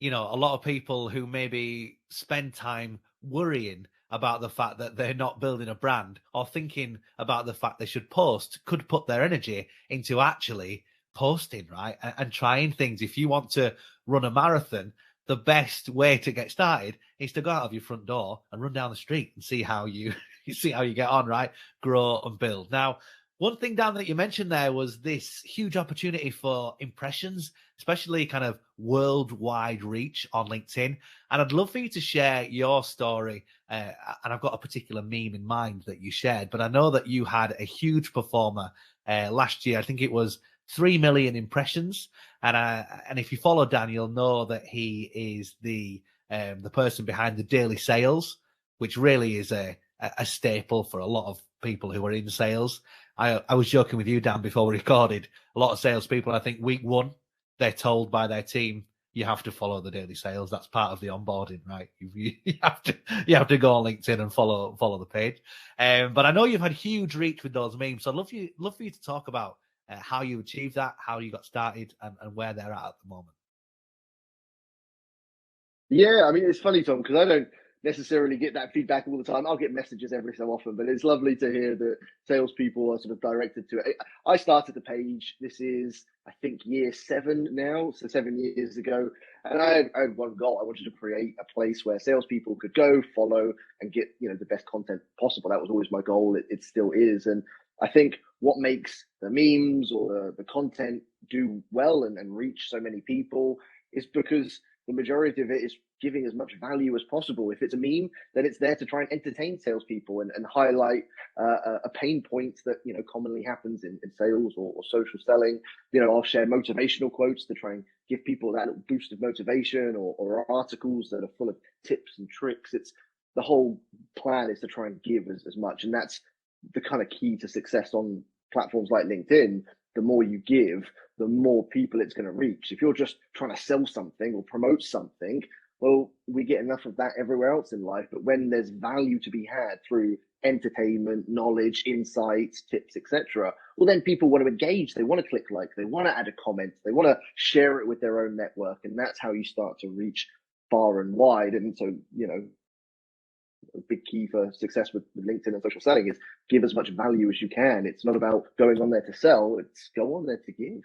a lot of people who maybe spend time worrying about the fact that they're not building a brand or thinking about the fact they should post could put their energy into actually posting, right? And trying things. If you want to run a marathon, the best way to get started is to go out of your front door and run down the street and see how you see how you get on, right? Grow and build. Now, one thing, Dan, that you mentioned there was this huge opportunity for impressions, especially kind of worldwide reach on LinkedIn. And I'd love for you to share your story. And I've got a particular meme in mind that you shared, but I know that you had a huge performer last year. I think it was 3 million impressions. And if you follow Dan, you'll know that he is the person behind the daily sales, which really is a staple for a lot of people who are in sales. I was joking with you, Dan, before we recorded. A lot of salespeople, I think week one, they're told by their team, you have to follow the daily sales. That's part of the onboarding, right? You have to go on LinkedIn and follow the page. But I know you've had huge reach with those memes. So I'd love for you to talk about how you achieved that, how you got started, and where they're at the moment. Yeah, I mean, it's funny, Tom, because I don't necessarily get that feedback all the time. I'll get messages every so often, but it's lovely to hear that salespeople are sort of directed to it. I started the page. This is, I think, year 7 now, so 7 years ago. And I had one goal. I wanted to create a place where salespeople could go, follow, and get the best content possible. That was always my goal. It still is. And I think what makes the memes or the content do well and reach so many people is because the majority of it is giving as much value as possible. If it's a meme, then it's there to try and entertain salespeople and highlight a pain point that commonly happens in sales or social selling. I'll share motivational quotes to try and give people that little boost of motivation, or articles that are full of tips and tricks. It's the whole plan is to try and give as much, and that's the kind of key to success on platforms like LinkedIn. The more you give, the more people it's going to reach. If you're just trying to sell something or promote something, well, we get enough of that everywhere else in life. But when there's value to be had through entertainment, knowledge, insights, tips, etc., well, then people want to engage. They want to click like, they want to add a comment, they want to share it with their own network. And that's how you start to reach far and wide. And so, a big key for success with LinkedIn and social selling is give as much value as you can. It's not about going on there to sell, it's go on there to give.